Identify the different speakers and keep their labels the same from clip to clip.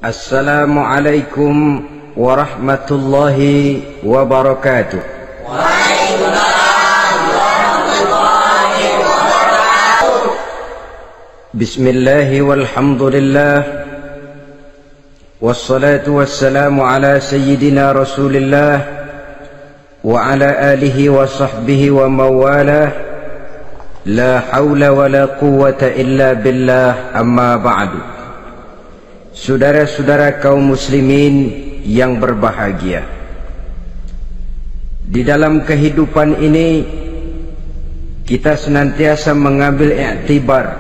Speaker 1: Assalamualaikum warahmatullahi wabarakatuh.
Speaker 2: Waalaikumsalam warahmatullahi wabarakatuh.
Speaker 1: Bismillahi walhamdulillah, wassalatu wassalamu ala sayyidina rasulillah wa ala alihi wa sahbihi wa mawalah. La hawla wa la quwwata illa billah, amma ba'du. Saudara-saudara kaum muslimin yang berbahagia, di dalam kehidupan ini kita senantiasa mengambil iktibar,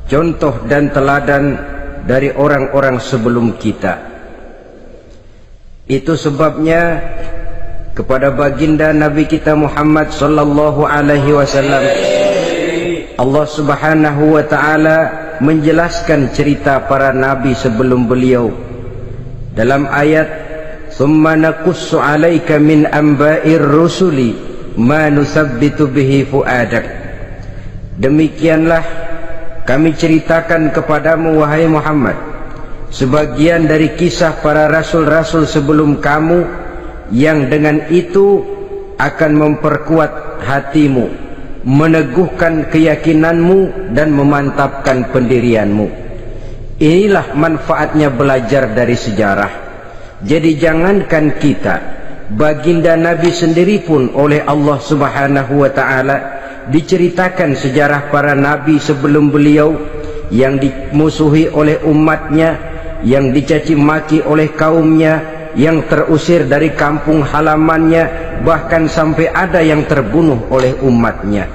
Speaker 1: contoh dan teladan dari orang-orang sebelum kita. Itu sebabnya kepada baginda Nabi kita Muhammad sallallahu alaihi wasallam Allah Subhanahu wa taala menjelaskan cerita para nabi sebelum beliau dalam ayat "Tsumma naqussu 'alaika min anba'ir rusuli ma nusabbitu bihi fu'adak." Demikianlah kami ceritakan kepadamu wahai Muhammad sebagian dari kisah para rasul-rasul sebelum kamu yang dengan itu akan memperkuat hatimu, meneguhkan keyakinanmu dan memantapkan pendirianmu. Inilah manfaatnya belajar dari sejarah. Jadi jangankan kita, baginda Nabi sendiri pun oleh Allah Subhanahu wa taala diceritakan sejarah para nabi sebelum beliau yang dimusuhi oleh umatnya, yang dicaci maki oleh kaumnya, yang terusir dari kampung halamannya, bahkan sampai ada yang terbunuh oleh umatnya.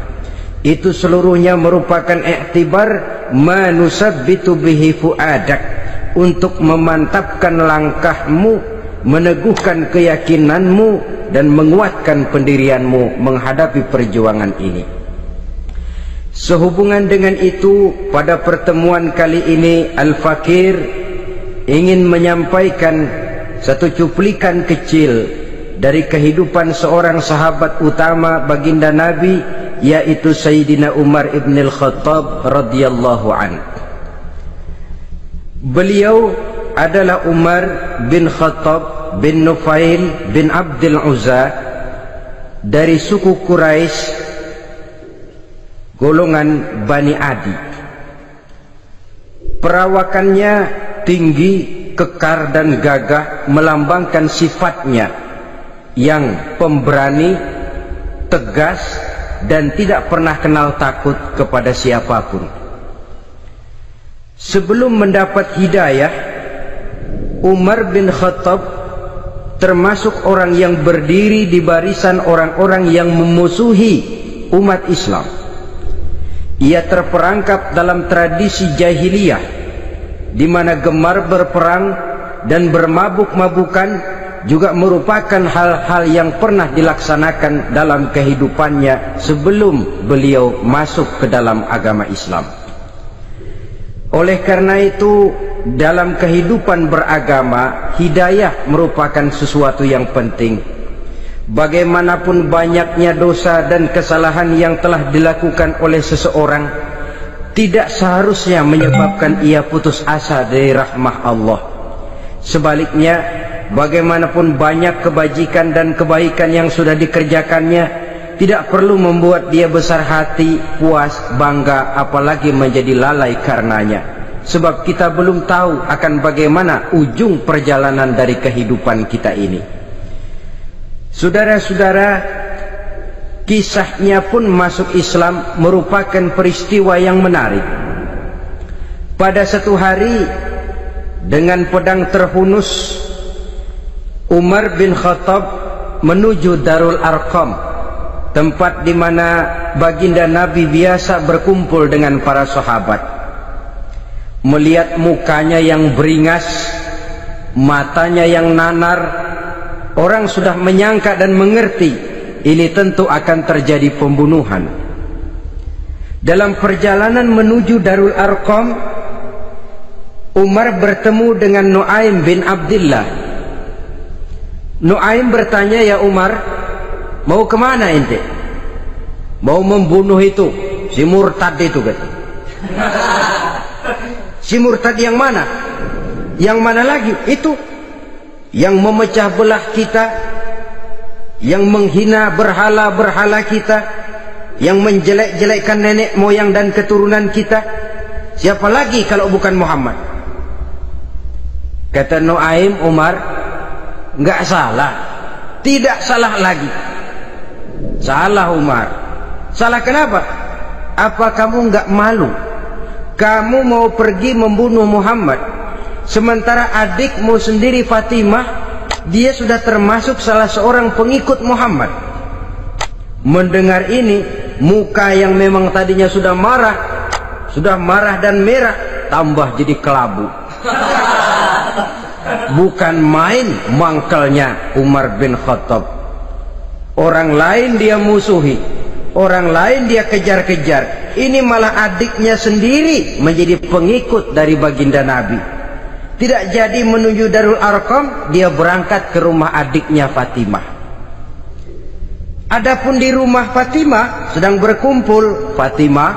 Speaker 1: Itu seluruhnya merupakan iktibar manusabbitu bihi fu'adak, untuk memantapkan langkahmu, meneguhkan keyakinanmu dan menguatkan pendirianmu menghadapi perjuangan ini. Sehubungan dengan itu, pada pertemuan kali ini Al-Fakir ingin menyampaikan satu cuplikan kecil dari kehidupan seorang sahabat utama baginda Nabi, yaitu Sayyidina Umar ibn al-Khattab radhiyallahu an. Beliau adalah Umar bin Khattab bin Nufail bin Abdul Uzza dari suku Quraisy golongan Bani Adi. Perawakannya tinggi, kekar dan gagah, melambangkan sifatnya yang pemberani, tegas dan tidak pernah kenal takut kepada siapapun. Sebelum mendapat hidayah, Umar bin Khattab termasuk orang yang berdiri di barisan orang-orang yang memusuhi umat Islam. Ia terperangkap dalam tradisi jahiliyah di mana gemar berperang dan bermabuk-mabukan juga merupakan hal-hal yang pernah dilaksanakan dalam kehidupannya sebelum beliau masuk ke dalam agama Islam. Oleh karena itu, dalam kehidupan beragama, hidayah merupakan sesuatu yang penting. Bagaimanapun banyaknya dosa dan kesalahan yang telah dilakukan oleh seseorang, tidak seharusnya menyebabkan ia putus asa dari rahmah Allah. Sebaliknya, bagaimanapun banyak kebajikan dan kebaikan yang sudah dikerjakannya, tidak perlu membuat dia besar hati, puas, bangga, apalagi menjadi lalai karenanya. Sebab kita belum tahu akan bagaimana ujung perjalanan dari kehidupan kita ini. Saudara-saudara, kisahnya pun masuk Islam merupakan peristiwa yang menarik. Pada satu hari, dengan pedang terhunus, Umar bin Khattab menuju Darul Arqam, tempat di mana baginda Nabi biasa berkumpul dengan para sahabat. Melihat mukanya yang beringas, matanya yang nanar, orang sudah menyangka dan mengerti ini tentu akan terjadi pembunuhan. Dalam perjalanan menuju Darul Arqam, Umar bertemu dengan Nuaim bin Abdullah. Nuaim bertanya, "Ya Umar, mau kemana ente?" "Mau membunuh itu, si murtad itu," kata. "Si murtad yang mana?" Yang mana lagi? Itu yang memecah belah kita, yang menghina berhala-berhala kita, yang menjelek-jelekkan nenek moyang dan keturunan kita. Siapa lagi kalau bukan Muhammad? Kata Nuaim Umar, enggak salah, tidak salah lagi. Salah Umar. Salah kenapa? Apa kamu enggak malu? Kamu mau pergi membunuh Muhammad, sementara adikmu sendiri Fatimah, dia sudah termasuk salah seorang pengikut Muhammad. Mendengar ini, muka yang memang tadinya sudah marah dan merah, tambah jadi kelabu. Bukan main mangkelnya Umar bin Khattab. Orang lain dia musuhi, orang lain dia kejar-kejar. Ini malah adiknya sendiri menjadi pengikut dari baginda Nabi. Tidak jadi menuju Darul Arqam, dia berangkat ke rumah adiknya Fatimah. Adapun di rumah Fatimah sedang berkumpul Fatimah,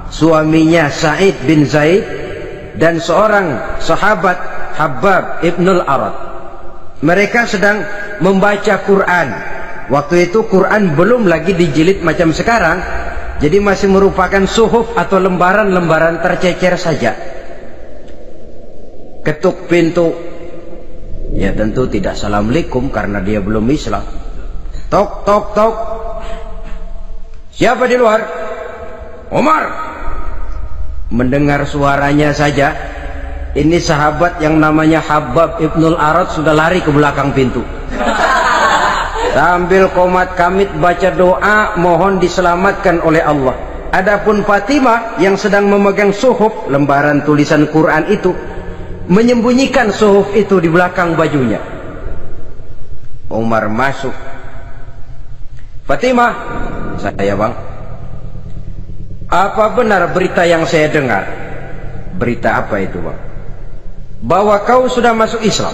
Speaker 1: suaminya Sa'id bin Zaid, dan seorang sahabat Habbab ibnul Arad. Mereka sedang membaca Quran. Waktu itu Quran belum lagi dijilid macam sekarang, jadi masih merupakan suhuf atau lembaran-lembaran tercecer saja. Ketuk pintu, ya tentu tidak assalamualaikum karena dia belum Islam. Tok tok tok. Siapa di luar? Umar. Mendengar suaranya saja, ini sahabat yang namanya Habbab ibnul Arad sudah lari ke belakang pintu. Sambil komat kamit baca doa mohon diselamatkan oleh Allah. Adapun Fatimah yang sedang memegang suhuf, lembaran tulisan Quran itu, menyembunyikan suhuf itu di belakang bajunya. Umar masuk. Fatimah, saya bang, apa benar berita yang saya dengar? Berita apa itu bang? Bahwa kau sudah masuk Islam.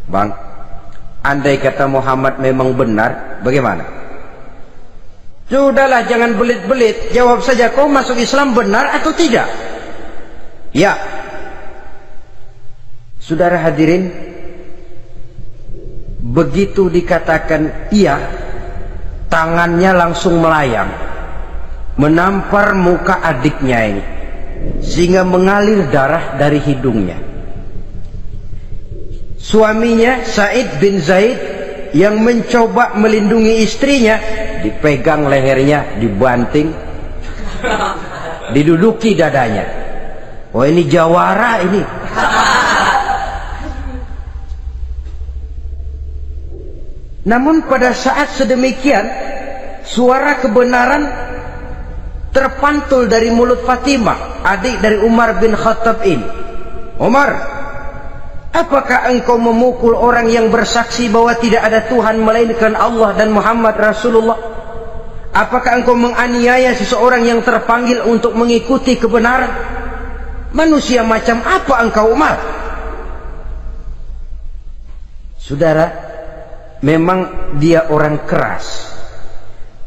Speaker 1: Bang, andai kata Muhammad memang benar, bagaimana? Sudahlah, jangan belit-belit, jawab saja, kau masuk Islam benar atau tidak? Ya. Saudara hadirin, begitu dikatakan iya, tangannya langsung melayang, menampar muka adiknya ini, sehingga mengalir darah dari hidungnya. Suaminya Sa'id bin Zaid yang mencoba melindungi istrinya, dipegang lehernya, dibanting, diduduki dadanya. Oh, ini jawara ini. Namun pada saat sedemikian, suara kebenaran terpantul dari mulut Fatimah, adik dari Umar bin Khattab ini. Umar, apakah engkau memukul orang yang bersaksi bahwa tidak ada Tuhan melainkan Allah dan Muhammad Rasulullah? Apakah engkau menganiaya seseorang yang terpanggil untuk mengikuti kebenaran? Manusia macam apa engkau, Umar? Saudara, memang dia orang keras,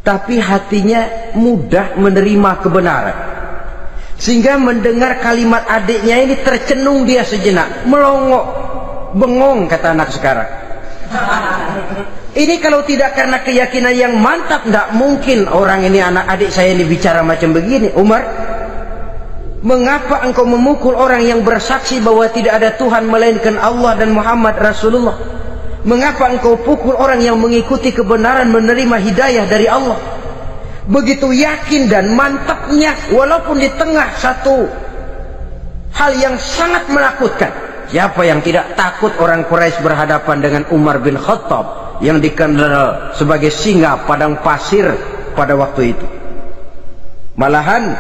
Speaker 1: tapi hatinya mudah menerima kebenaran. Sehingga mendengar kalimat adiknya ini tercenung dia sejenak, melongo, bengong kata anak sekarang. Ini kalau tidak karena keyakinan yang mantap, tidak mungkin orang ini, anak adik saya ini bicara macam begini. Umar, mengapa engkau memukul orang yang bersaksi bahwa tidak ada Tuhan melainkan Allah dan Muhammad Rasulullah? Mengapa engkau pukul orang yang mengikuti kebenaran, menerima hidayah dari Allah? Begitu yakin dan mantapnya, walaupun di tengah satu hal yang sangat menakutkan. Siapa yang tidak takut orang Quraisy berhadapan dengan Umar bin Khattab yang dikenal sebagai singa padang pasir pada waktu itu? Malahan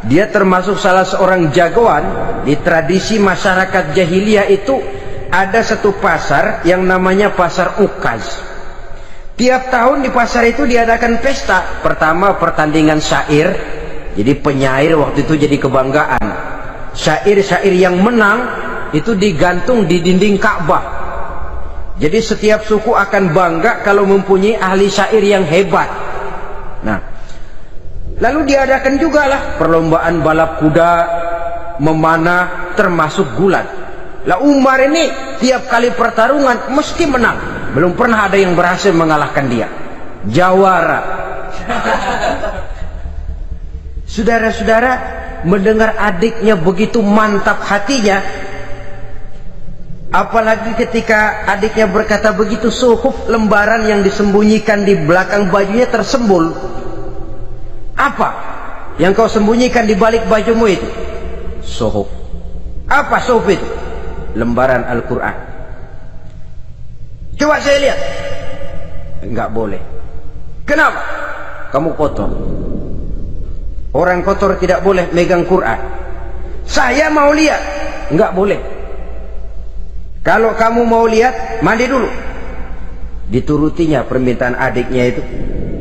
Speaker 1: dia termasuk salah seorang jagoan. Di tradisi masyarakat jahiliyah itu ada satu pasar yang namanya pasar Ukaz. Tiap tahun di pasar itu diadakan pesta. Pertama pertandingan syair, jadi penyair waktu itu jadi kebanggaan. Syair-syair yang menang itu digantung di dinding Ka'bah. Jadi setiap suku akan bangga kalau mempunyai ahli syair yang hebat. Nah, lalu diadakan juga lah perlombaan balap kuda, memanah, termasuk gulat. Lah Umar ini tiap kali pertarungan mesti menang. Belum pernah ada yang berhasil mengalahkan dia. Jawara. Saudara-saudara, mendengar adiknya begitu mantap hatinya, apalagi ketika adiknya berkata begitu, suhuf, lembaran yang disembunyikan di belakang bajunya tersembul. Apa yang kau sembunyikan di balik bajumu itu? Suhuf. Apa suhuf itu? Lembaran Al-Quran. Coba saya lihat. Enggak boleh. Kenapa? Kamu kotor. Orang kotor tidak boleh megang Quran. Saya mau lihat. Enggak boleh. Kalau kamu mau lihat, mandi dulu. Diturutinya permintaan adiknya itu.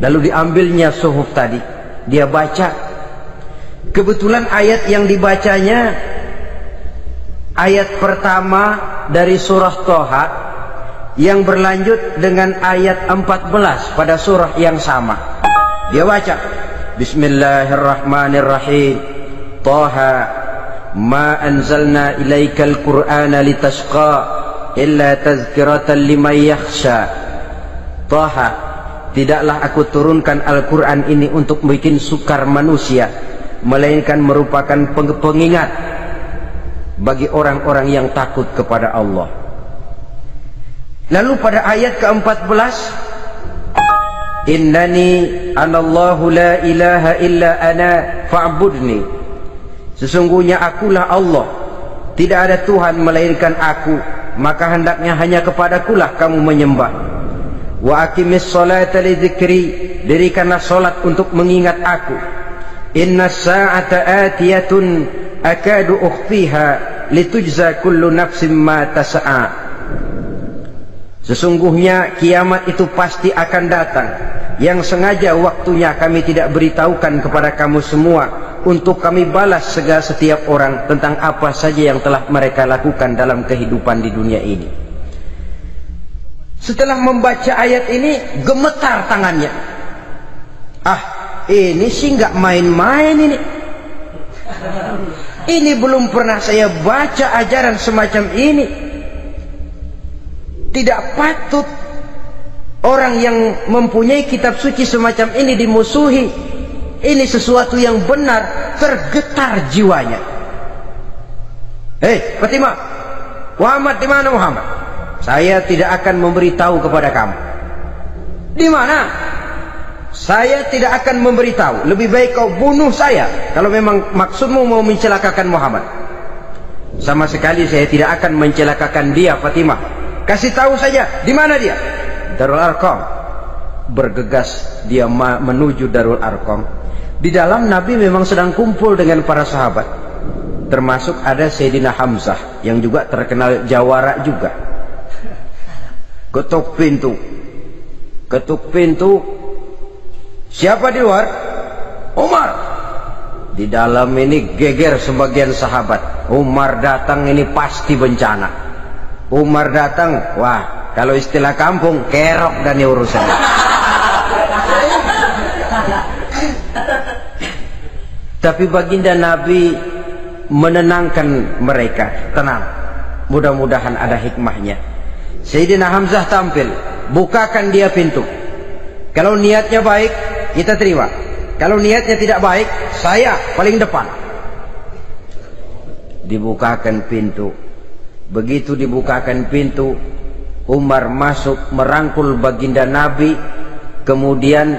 Speaker 1: Lalu diambilnya suhuf tadi. Dia baca. Kebetulan ayat yang dibacanya ayat pertama dari surah Toha yang berlanjut dengan ayat 14 pada surah yang sama. Dia baca, Bismillahirrahmanirrahim. Toha ma anzalna ilaikal qur'ana litashqa illa tazkiratan liman yakhsha. Toha, tidaklah aku turunkan Al-Quran ini untuk bikin sukar manusia, melainkan merupakan pengingat bagi orang-orang yang takut kepada Allah. Lalu pada ayat ke-14, Innani anallahu la ilaha illa ana fa'budni. Sesungguhnya akulah Allah, tidak ada Tuhan melainkan aku, maka hendaknya hanya kepadakulah kamu menyembah. Wa aqimis sholata li dzikri, dirikanlah salat untuk mengingat aku. Inna sa'ata atiyatun akadu ukhfiha litujza kullu nafsin ma tas'a. Sesungguhnya kiamat itu pasti akan datang, yang sengaja waktunya kami tidak beritahukan kepada kamu semua, untuk kami balas segala setiap orang tentang apa saja yang telah mereka lakukan dalam kehidupan di dunia ini. Setelah membaca ayat ini, gemetar tangannya. Ah, ini sih nggak main-main ini. Ini belum pernah saya baca ajaran semacam ini. Tidak patut orang yang mempunyai kitab suci semacam ini dimusuhi. Ini sesuatu yang benar. Tergetar jiwanya. Hei Fatimah, Muhammad di mana Muhammad? Saya tidak akan memberitahu kepada kamu. Di mana? Saya tidak akan memberitahu. Lebih baik kau bunuh saya kalau memang maksudmu mau mencelakakan Muhammad. Sama sekali saya tidak akan mencelakakan dia, Fatimah. Kasih tahu saja, di mana dia? Darul Arqam. Bergegas dia menuju Darul Arqam. Di dalam Nabi memang sedang kumpul dengan para sahabat. Termasuk ada Sayyidina Hamzah yang juga terkenal jawara juga. Ketuk pintu. Ketuk pintu. Siapa di luar? Umar. Di dalam ini geger sebagian sahabat. Umar datang ini pasti bencana. Umar datang, wah, kalau istilah kampung, kerok dan urusan. Tapi baginda Nabi menenangkan mereka. Tenang, mudah-mudahan ada hikmahnya. Sayyidina Hamzah tampil, bukakan dia pintu. Kalau niatnya baik, kita terima. Kalau niatnya tidak baik, saya paling depan. Dibukakan pintu. Begitu dibukakan pintu, Umar masuk merangkul baginda Nabi, kemudian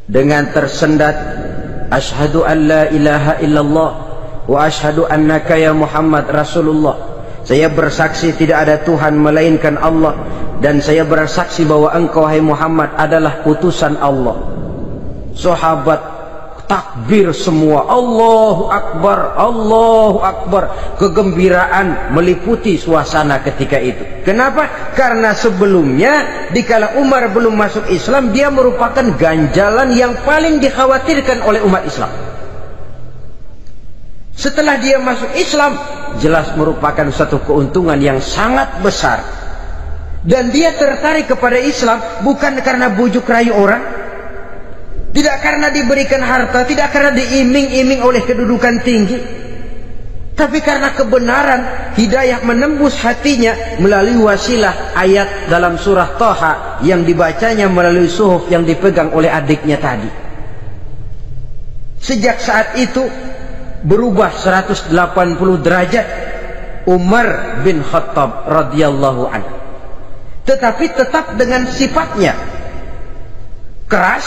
Speaker 1: dengan tersendat, Ashhadu an la ilaha illallah wa ashhadu annaka ya Muhammad Rasulullah. Saya bersaksi tidak ada Tuhan melainkan Allah, dan saya bersaksi bahwa engkau hai Muhammad adalah utusan Allah. Sahabat takbir semua, Allahu Akbar, Allahu Akbar. Kegembiraan meliputi suasana ketika itu. Kenapa? Karena sebelumnya dikala Umar belum masuk Islam, dia merupakan ganjalan yang paling dikhawatirkan oleh umat Islam. Setelah dia masuk Islam, jelas merupakan suatu keuntungan yang sangat besar. Dan dia tertarik kepada Islam bukan karena bujuk rayu orang, tidak karena diberikan harta, tidak karena diiming-iming oleh kedudukan tinggi, Tapi karena kebenaran, hidayah menembus hatinya melalui wasilah ayat dalam surah Thaha yang dibacanya melalui suhuf yang dipegang oleh adiknya tadi. Sejak saat itu berubah 180 derajat Umar bin Khattab radhiyallahu anhu. Tetapi tetap dengan sifatnya keras,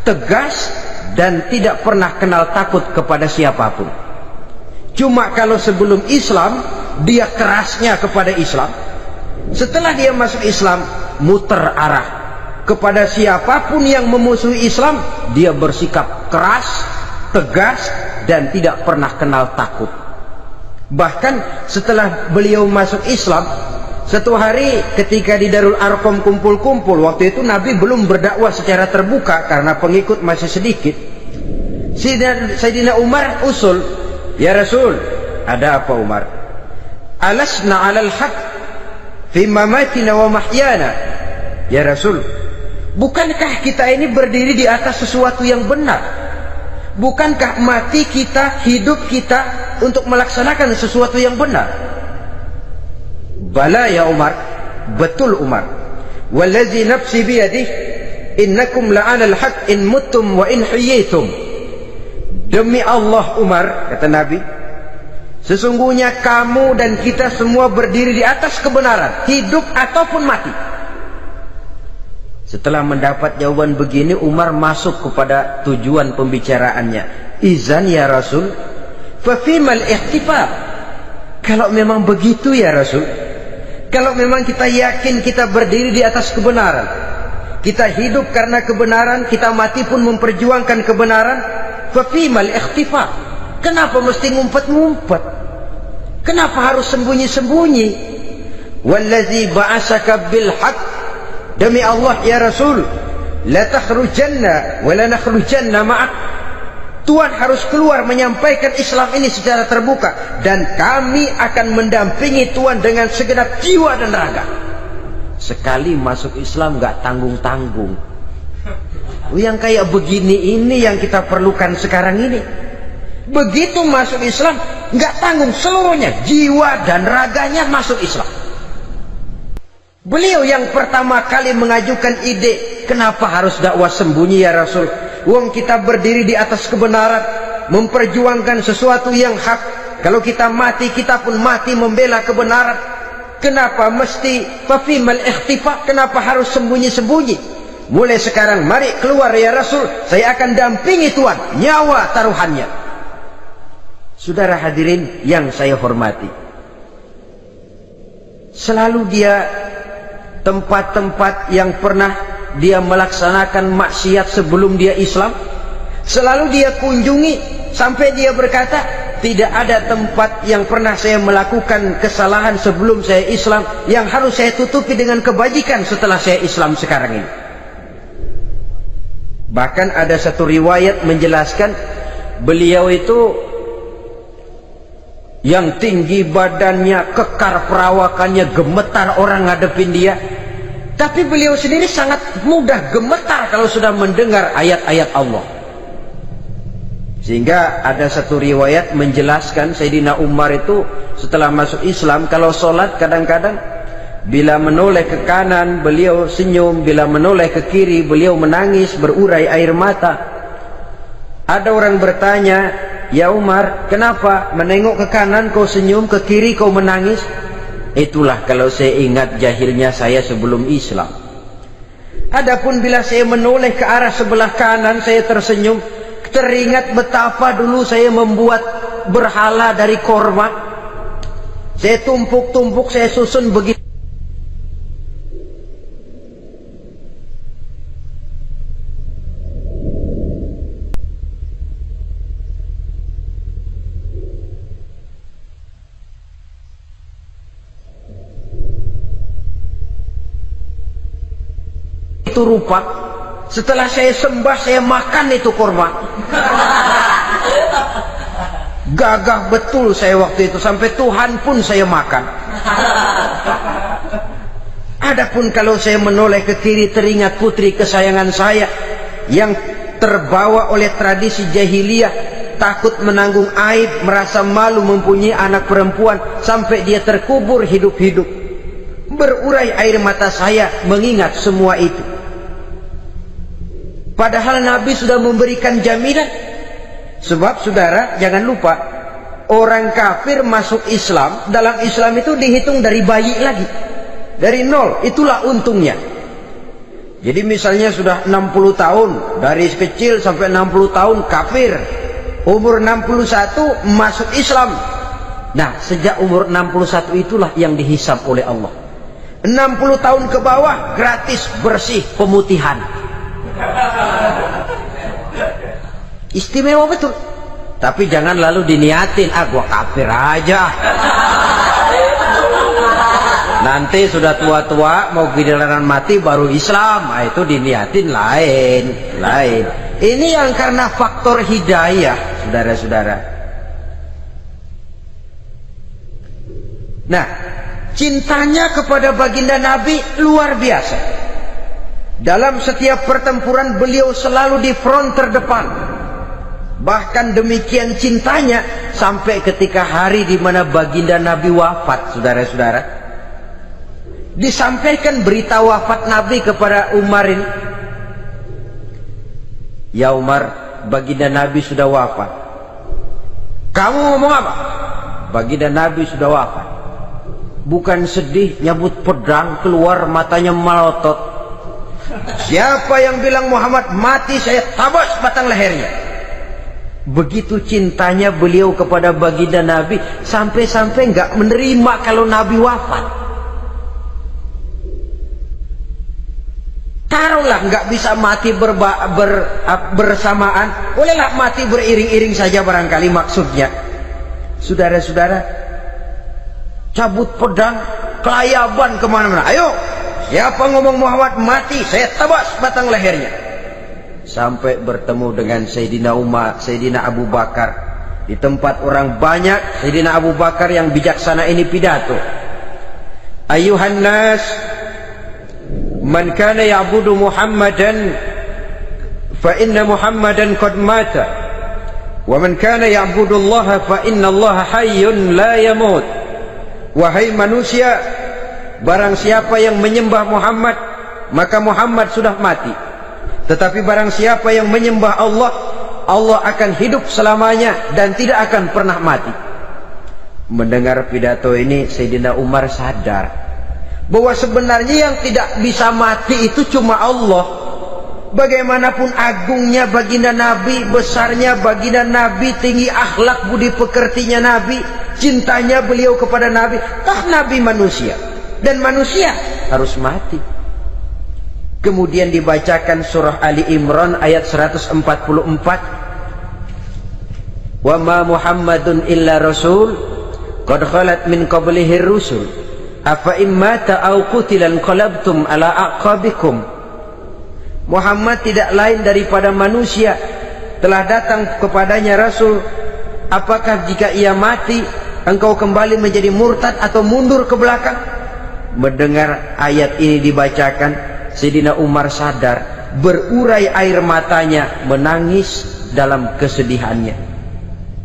Speaker 1: tegas, dan tidak pernah kenal takut kepada siapapun. Cuma kalau sebelum Islam dia kerasnya kepada Islam, setelah dia masuk Islam muter arah kepada siapapun yang memusuhi Islam. Dia bersikap keras, tegas, dan tidak pernah kenal takut. Bahkan setelah beliau masuk Islam, satu hari ketika di Darul Arqam kumpul-kumpul, waktu itu Nabi belum berdakwah secara terbuka karena pengikut masih sedikit. Sayyidina Umar usul, "Ya Rasul, ada apa Umar? Alasna 'alal haq fi mamatina wa mahyana." Ya Rasul, bukankah kita ini berdiri di atas sesuatu yang benar? Bukankah mati kita, hidup kita untuk melaksanakan sesuatu yang benar? Bala ya Umar, betul Umar. Wallazi nafsi biyadih, innakum la'alal haq in muttum wa in hiyitum. Demi Allah Umar, kata Nabi, sesungguhnya kamu dan kita semua berdiri di atas kebenaran, hidup ataupun mati. Setelah mendapat jawaban begini, Umar masuk kepada tujuan pembicaraannya. Izan ya Rasul, fafimal ihtifal. Kalau memang begitu ya Rasul, kalau memang kita yakin kita berdiri di atas kebenaran, kita hidup karena kebenaran, kita mati pun memperjuangkan kebenaran, fafimal ikhtifa. Kenapa mesti ngumpet-ngumpet? Kenapa harus sembunyi-sembunyi? Wallazi ba'asaka bil haq, demi Allah ya Rasul, la takhrujanna wa la nakhrujanna ma'ak. Tuhan harus keluar menyampaikan Islam ini secara terbuka, dan kami akan mendampingi Tuhan dengan segenap jiwa dan raga. Sekali masuk Islam gak tanggung-tanggung. Yang kayak begini ini yang kita perlukan sekarang ini. Begitu masuk Islam gak tanggung seluruhnya, jiwa dan raganya masuk Islam. Beliau yang pertama kali mengajukan ide, kenapa harus dakwah sembunyi ya Rasul? Wong kita berdiri di atas kebenaran, memperjuangkan sesuatu yang hak. Kalau kita mati, kita pun mati membela kebenaran. Kenapa mesti fafimal ikhtifa? Kenapa harus sembunyi-sembunyi? Mulai sekarang mari keluar ya Rasul, saya akan dampingi Tuhan, nyawa taruhannya. Saudara hadirin yang saya hormati, selalu dia tempat-tempat yang pernah dia melaksanakan maksiat sebelum dia Islam, selalu dia kunjungi, sampai dia berkata, tidak ada tempat yang pernah saya melakukan kesalahan sebelum saya Islam yang harus saya tutupi dengan kebajikan setelah saya Islam sekarang ini. Bahkan ada satu riwayat menjelaskan beliau itu yang tinggi badannya, kekar perawakannya, gemetar orang ngadepin dia. Tapi beliau sendiri sangat mudah gemetar kalau sudah mendengar ayat-ayat Allah. Sehingga ada satu riwayat menjelaskan Sayyidina Umar itu setelah masuk Islam, kalau sholat kadang-kadang bila menoleh ke kanan beliau senyum, bila menoleh ke kiri beliau menangis berurai air mata. Ada orang bertanya, ya Umar, kenapa menengok ke kanan kau senyum, ke kiri kau menangis? Itulah kalau saya ingat jahilnya saya sebelum Islam. Adapun bila saya menoleh ke arah sebelah kanan saya tersenyum, teringat betapa dulu saya membuat berhala dari korma. Saya tumpuk-tumpuk, saya susun begitu. Itu rupa, setelah saya sembah saya makan itu korma. Gagah betul saya waktu itu, sampai Tuhan pun saya makan. Adapun kalau saya menoleh ke kiri teringat putri kesayangan saya yang terbawa oleh tradisi jahiliyah, takut menanggung aib, merasa malu mempunyai anak perempuan, sampai dia terkubur hidup-hidup. Berurai air mata saya mengingat semua itu. Padahal Nabi sudah memberikan jaminan. Sebab saudara jangan lupa, orang kafir masuk Islam, dalam Islam itu dihitung dari bayi lagi, dari nol. Itulah untungnya. Jadi misalnya sudah 60 tahun, dari kecil sampai 60 tahun kafir, umur 61 masuk Islam. Nah, sejak umur 61 itulah yang dihisab oleh Allah. 60 tahun ke bawah gratis bersih pemutihan. Istimewa betul. Tapi jangan lalu diniatin, gua kafir aja. Nanti sudah tua-tua mau giliran mati baru Islam. Nah, itu diniatin lain. Ini yang karena faktor hidayah, saudara-saudara. Nah, cintanya kepada baginda Nabi luar biasa. Dalam setiap pertempuran beliau selalu di front terdepan. Bahkan demikian cintanya sampai ketika hari di mana baginda Nabi wafat, saudara-saudara. Disampaikan berita wafat Nabi kepada Umar ini. Ya Umar, baginda Nabi sudah wafat. Kamu ngomong apa? Baginda Nabi sudah wafat. Bukan sedih, nyabut pedang, keluar matanya melotot. Siapa yang bilang Muhammad mati, saya tabas batang lehernya. Begitu cintanya beliau kepada baginda Nabi, sampai-sampai nggak menerima kalau Nabi wafat. Taruhlah nggak bisa mati bersamaan, bolehlah mati beriring-iring saja barangkali maksudnya. Saudara-saudara, cabut pedang, kelayaban kemana-mana. Ayo, siapa ngomong Muhammad mati, saya tabas batang lehernya. Sampai bertemu dengan Sayyidina Umar, Sayyidina Abu Bakar. Di tempat orang banyak, Sayyidina Abu Bakar yang bijaksana ini pidato. Ayuhan nas, man kana ya'budu Muhammadan fa inna Muhammadan qad mata, wa man kana ya'budu Allah fa inna Allah hayyun la yamut. Wahai manusia, barang siapa yang menyembah Muhammad, maka Muhammad sudah mati. Tetapi barang siapa yang menyembah Allah, Allah akan hidup selamanya dan tidak akan pernah mati. Mendengar pidato ini, Sayyidina Umar sadar bahwa sebenarnya yang tidak bisa mati itu cuma Allah. Bagaimanapun agungnya baginda Nabi, besarnya baginda Nabi, tinggi akhlak budi pekertinya Nabi, cintanya beliau kepada Nabi, toh Nabi manusia dan manusia harus mati. Kemudian dibacakan surah Ali Imran ayat 144. Wa ma Muhammadun illa rasul qad khalat min qablihi rusul afa immata aw qutilan qalabtum ala aqabikum. Muhammad tidak lain daripada manusia, telah datang kepadanya rasul. Apakah jika ia mati engkau kembali menjadi murtad atau mundur ke belakang? Mendengar ayat ini dibacakan, Sayyidina Umar sadar, berurai air matanya, menangis dalam kesedihannya.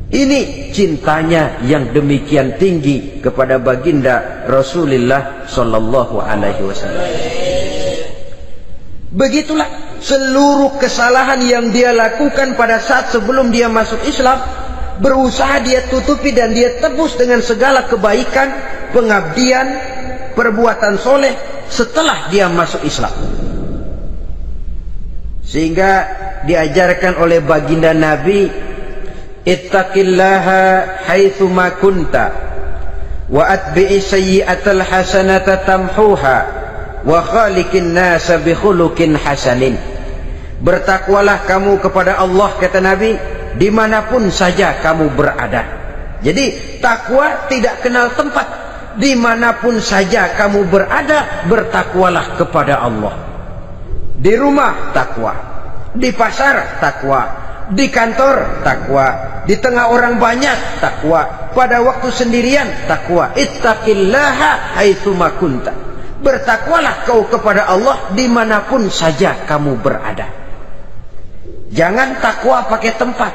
Speaker 1: Ini cintanya yang demikian tinggi kepada baginda Rasulullah sallallahu alaihi wasallam. Begitulah seluruh kesalahan yang dia lakukan pada saat sebelum dia masuk Islam, berusaha dia tutupi dan dia tebus dengan segala kebaikan, pengabdian, perbuatan soleh setelah dia masuk Islam. Sehingga diajarkan oleh baginda Nabi, ittaqillaha haitsu ma kunta wa atbi'i sayyi'atal hasanata tamhuha wa khaliqin nasa bi khuluqin hasanin. Bertakwalah kamu kepada Allah, kata Nabi, dimanapun saja kamu berada. Jadi takwa tidak kenal tempat. Dimanapun saja kamu berada, bertakwalah kepada Allah. Di rumah takwa, di pasar takwa, di kantor takwa, di tengah orang banyak takwa, pada waktu sendirian takwa. Ittaqillaha haitsu ma kunta. Bertakwalah kau kepada Allah dimanapun saja kamu berada. Jangan takwa pakai tempat.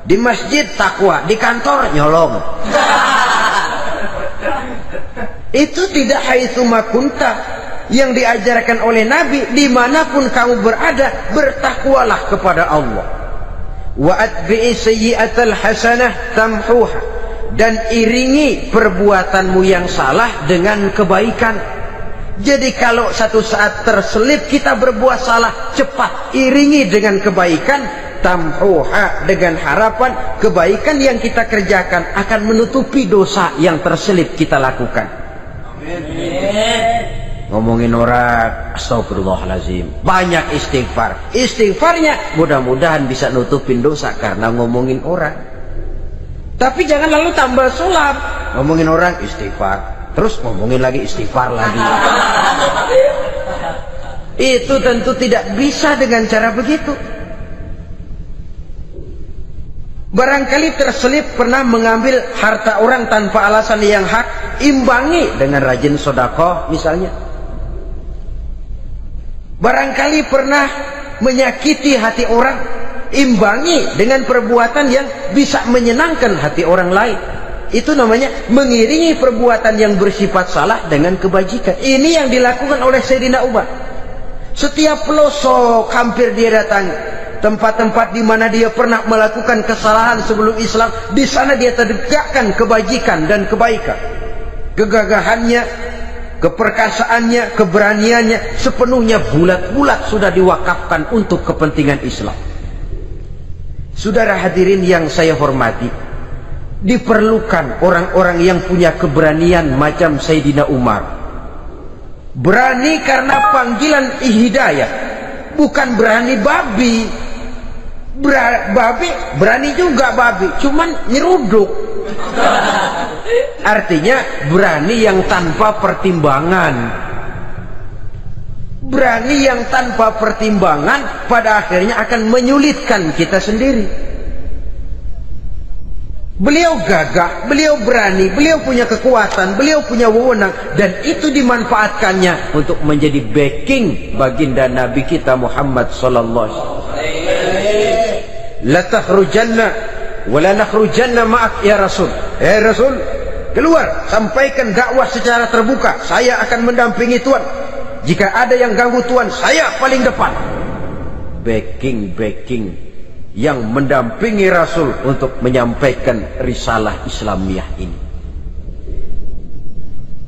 Speaker 1: Di masjid takwa, di kantor nyolong. Itu tidak haitsu makunta. Yang diajarkan oleh Nabi, dimanapun kamu berada, bertakwalah kepada Allah. Wa atbi'i sayyi'atal hasanah tamhuha, dan iringi perbuatanmu yang salah dengan kebaikan. Jadi kalau satu saat terselip kita berbuat salah, cepat iringi dengan kebaikan, tamhuha, dengan harapan kebaikan yang kita kerjakan akan menutupi dosa yang terselip kita lakukan. Amin. Ngomongin orang, astagfirullahaladzim, banyak istighfar. Istighfarnya mudah-mudahan bisa nutupin dosa karena ngomongin orang. Tapi jangan lalu tambah sulap, ngomongin orang istighfar, terus ngomongin lagi istighfar lagi. Itu tentu tidak bisa dengan cara begitu. Barangkali terselip pernah mengambil harta orang tanpa alasan yang hak, imbangi dengan rajin sedekah misalnya. Barangkali pernah menyakiti hati orang, imbangi dengan perbuatan yang bisa menyenangkan hati orang lain. Itu namanya mengiringi perbuatan yang bersifat salah dengan kebajikan. Ini yang dilakukan oleh Sayyidina Umar. Setiap pelosok hampir dia datangi, tempat-tempat di mana dia pernah melakukan kesalahan sebelum Islam, di sana dia tegakkan kebajikan dan kebaikan. Kegagahannya, keperkasaannya, keberaniannya sepenuhnya bulat-bulat sudah diwakafkan untuk kepentingan Islam. Saudara hadirin yang saya hormati, diperlukan orang-orang yang punya keberanian macam Sayyidina Umar. Berani karena panggilan hidayah, bukan berani babi. Babi berani juga babi, cuman nyeruduk. Artinya berani yang tanpa pertimbangan. Berani yang tanpa pertimbangan pada akhirnya akan menyulitkan kita sendiri. Beliau gagah, beliau berani, beliau punya kekuatan, beliau punya wewenang, dan itu dimanfaatkannya untuk menjadi backing baginda Nabi kita Muhammad sallallahu alaihi wasallam. La takhrujanna wa la nakhrujanna ma'ak ya Rasul. Rasul, keluar, sampaikan dakwah secara terbuka. Saya akan mendampingi Tuhan. Jika ada yang ganggu Tuhan, saya paling depan. Backing yang mendampingi Rasul untuk menyampaikan risalah Islamiyah ini.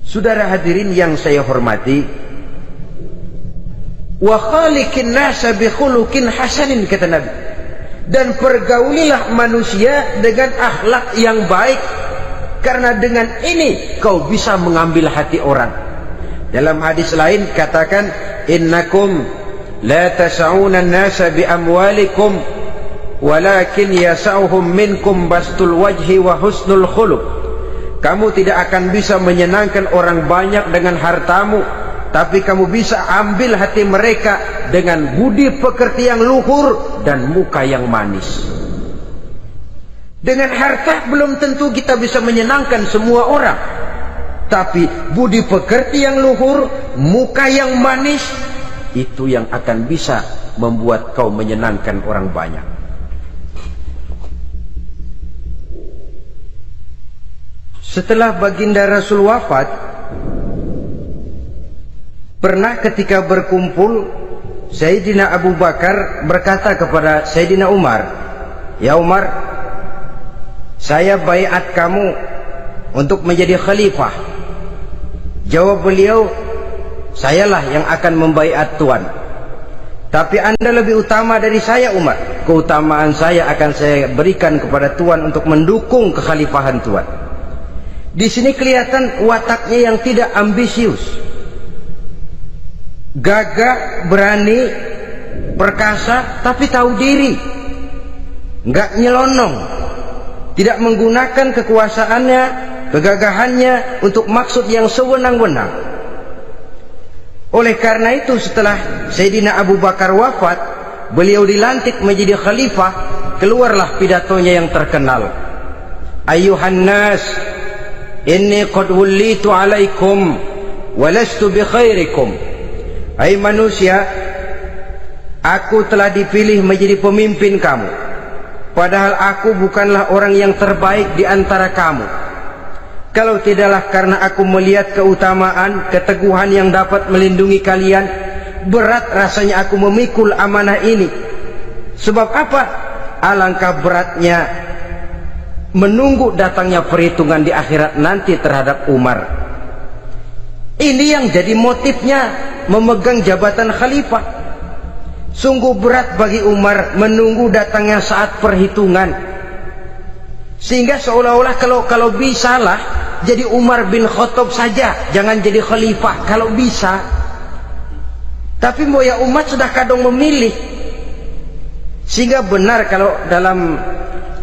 Speaker 1: Saudara hadirin yang saya hormati, wa khaliqin nasa bi khuluqin hasanin, kata Nabi, dan pergaulilah manusia dengan akhlak yang baik, karena dengan ini kau bisa mengambil hati orang. Dalam hadis lain katakan, innakum la tas'una an-nasa bi amwalikum walakin yas'uhum minkum bastul wajhi wa husnul khuluq. Kamu tidak akan bisa menyenangkan orang banyak dengan hartamu, tapi kamu bisa ambil hati mereka dengan budi pekerti yang luhur dan muka yang manis. Dengan harta belum tentu kita bisa menyenangkan semua orang, tapi budi pekerti yang luhur, muka yang manis, itu yang akan bisa membuat kau menyenangkan orang banyak. Setelah baginda Rasul wafat, pernah ketika berkumpul, Sayyidina Abu Bakar berkata kepada Sayyidina Umar, "Ya Umar, saya baiat kamu untuk menjadi khalifah." Jawab beliau, "Sayalah yang akan membaiat Tuan. Tapi Anda lebih utama dari saya, Umar. Keutamaan saya akan saya berikan kepada Tuan untuk mendukung kekhalifahan Tuan." Di sini kelihatan wataknya yang tidak ambisius, gagah, berani, perkasa, tapi tahu diri, nggak nyelonong, tidak menggunakan kekuasaannya, kegagahannya untuk maksud yang sewenang-wenang. Oleh karena itu, setelah Sayyidina Abu Bakar wafat, beliau dilantik menjadi khalifah. Keluarlah pidatonya yang terkenal, "Ayyuhan nas, inni qad wullitu alaikum walastu bi khairikum." Hai manusia, aku telah dipilih menjadi pemimpin kamu, padahal aku bukanlah orang yang terbaik di antara kamu. Kalau tidaklah karena aku melihat keutamaan, keteguhan yang dapat melindungi kalian, berat rasanya aku memikul amanah ini. Sebab apa? Alangkah beratnya menunggu datangnya perhitungan di akhirat nanti terhadap Umar. Ini yang jadi motifnya memegang jabatan khalifah. Sungguh berat bagi Umar menunggu datangnya saat perhitungan. Sehingga seolah-olah kalau bisa lah jadi Umar bin Khattab saja, jangan jadi khalifah kalau bisa. Tapi moya umat sudah kadang memilih. Sehingga benar kalau dalam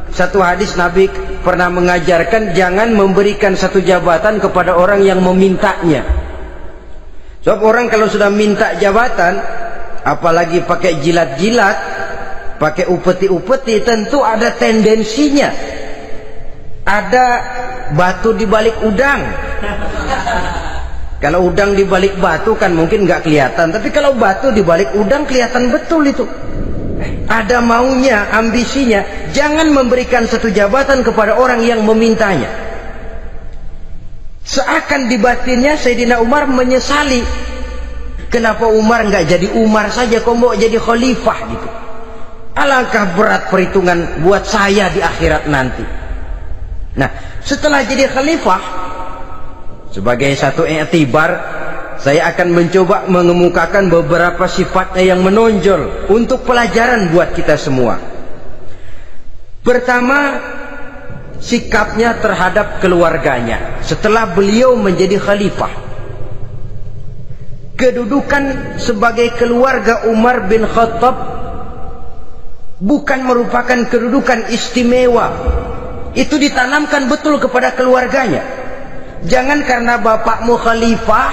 Speaker 1: satu hadis Nabi pernah mengajarkan jangan memberikan satu jabatan kepada orang yang memintanya. Sebab orang kalau sudah minta jabatan, apalagi pakai jilat-jilat, pakai upeti-upeti, tentu ada tendensinya. Ada batu di balik udang. Kalau udang di balik batu kan mungkin nggak kelihatan, tapi kalau batu di balik udang kelihatan betul itu. Ada maunya, ambisinya. Jangan memberikan satu jabatan kepada orang yang memintanya. Seakan di batinnya Sayyidina Umar menyesali. Kenapa Umar nggak jadi Umar saja, kok mau jadi khalifah gitu. Alangkah berat perhitungan buat saya di akhirat nanti. Nah, setelah jadi khalifah, sebagai satu i'tibar, saya akan mencoba mengemukakan beberapa sifatnya yang menonjol untuk pelajaran buat kita semua. Pertama, sikapnya terhadap keluarganya setelah beliau menjadi khalifah. Kedudukan sebagai keluarga Umar bin Khattab bukan merupakan kedudukan istimewa. Itu ditanamkan betul kepada keluarganya. Jangan karena bapakmu khalifah,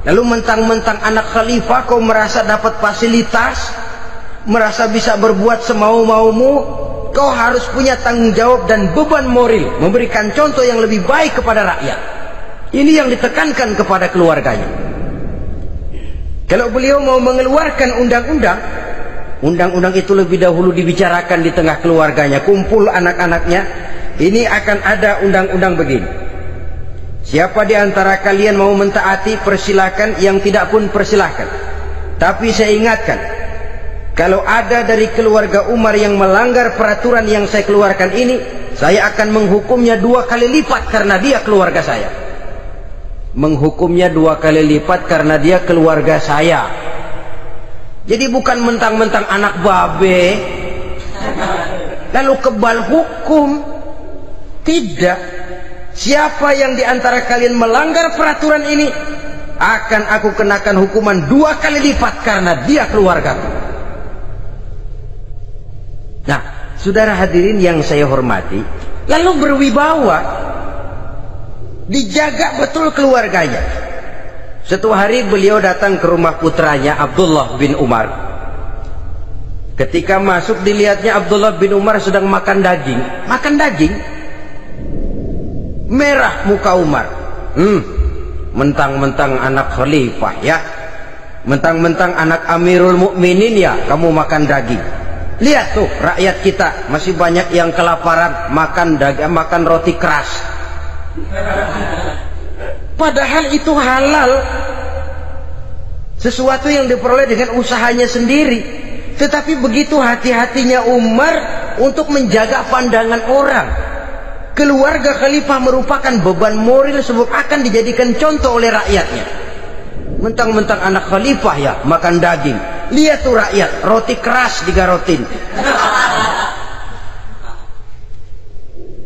Speaker 1: lalu mentang-mentang anak khalifah kau merasa dapat fasilitas, merasa bisa berbuat semau-maumu. Kau harus punya tanggung jawab dan beban moral, memberikan contoh yang lebih baik kepada rakyat. Ini yang ditekankan kepada keluarganya. Kalau beliau mau mengeluarkan undang-undang, undang-undang itu lebih dahulu dibicarakan di tengah keluarganya, kumpul anak-anaknya. Ini akan ada undang-undang begini. Siapa di antara kalian mau mentaati, persilakan. Yang tidak pun persilakan. Tapi saya ingatkan, kalau ada dari keluarga Umar yang melanggar peraturan yang saya keluarkan ini, saya akan menghukumnya 2 kali lipat karena dia keluarga saya. Menghukumnya 2 kali lipat karena dia keluarga saya. Jadi bukan mentang-mentang anak babe lalu kebal hukum. Tidak. Siapa yang diantara kalian melanggar peraturan ini, akan aku kenakan hukuman 2 kali lipat karena dia keluarga. Nah, saudara hadirin yang saya hormati, lalu berwibawa, dijaga betul keluarganya. Suatu hari beliau datang ke rumah putranya Abdullah bin Umar. Ketika masuk dilihatnya Abdullah bin Umar sedang makan daging. Makan daging. Merah muka Umar. Mentang-mentang anak khalifah ya. Mentang-mentang anak Amirul Mukminin ya, kamu makan daging. Lihat tuh rakyat kita masih banyak yang kelaparan, makan daging, makan roti keras. Padahal itu halal, sesuatu yang diperoleh dengan usahanya sendiri. Tetapi begitu hati-hatinya Umar untuk menjaga pandangan orang. Keluarga khalifah merupakan beban moral sebab akan dijadikan contoh oleh rakyatnya. Mentang-mentang anak khalifah ya makan daging. Lihat tuh rakyat, roti keras digarotin.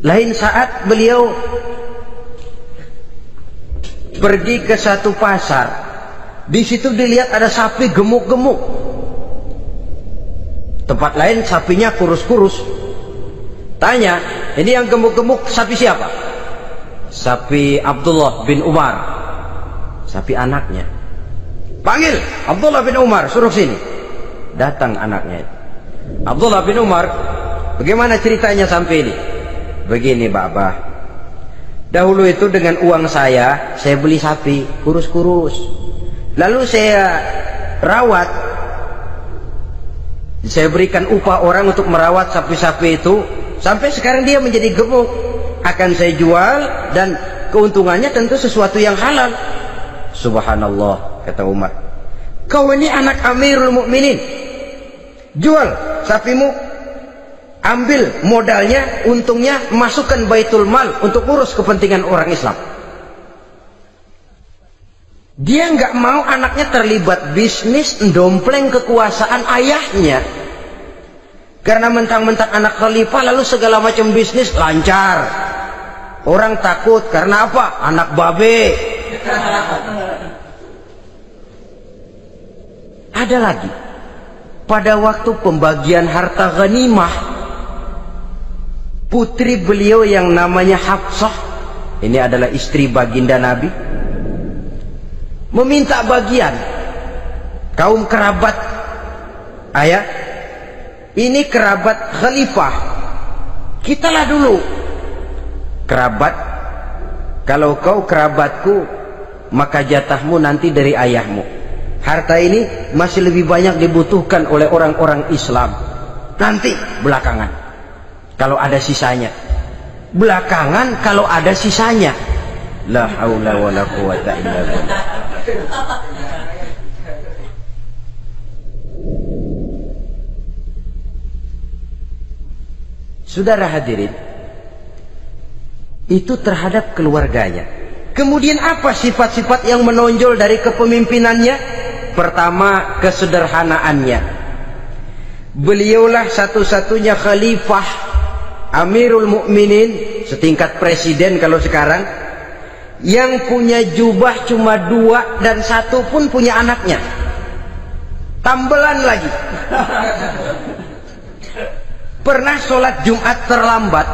Speaker 1: Lain saat beliau pergi ke satu pasar. Di situ dilihat ada sapi gemuk-gemuk. Tempat lain sapinya kurus-kurus. Tanya, ini yang gemuk-gemuk sapi siapa? Sapi Abdullah bin Umar. Sapi anaknya. Panggil Abdullah bin Umar, suruh sini. Datang anaknya. Abdullah bin Umar, bagaimana ceritanya sampai ini? Begini, Bapak. Dahulu itu dengan uang saya beli sapi kurus-kurus. Lalu saya rawat. Saya berikan upah orang untuk merawat sapi-sapi itu, sampai sekarang dia menjadi gemuk. Akan saya jual, dan keuntungannya tentu sesuatu yang halal. Subhanallah, kata Umar, kau ini anak Amirul Mukminin, jual sapimu, ambil modalnya, untungnya masukkan Baitul Mal untuk urus kepentingan orang Islam. Dia nggak mau anaknya terlibat bisnis dompleng kekuasaan ayahnya. Karena mentang-mentang anak khalifah lalu segala macam bisnis lancar. Orang takut karena apa? Anak babe. Ada lagi, pada waktu pembagian harta ghanimah, putri beliau yang namanya Hafsah, ini adalah istri baginda Nabi, meminta bagian. Kaum kerabat ayah, ini kerabat khalifah, kitalah dulu kerabat. Kalau kau kerabatku, maka jatahmu nanti dari ayahmu. Harta ini masih lebih banyak dibutuhkan oleh orang-orang Islam. Nanti belakangan, kalau ada sisanya. Belakangan kalau ada sisanya. La haula wala quwata illa billah. Saudara hadirin, itu terhadap keluarganya. Kemudian apa sifat-sifat yang menonjol dari kepemimpinannya? Pertama, kesederhanaannya. Beliaulah satu-satunya khalifah, Amirul Mukminin, setingkat presiden kalau sekarang, yang punya jubah cuma 2 dan 1 pun punya anaknya. Tambelan lagi. Pernah sholat Jumat terlambat,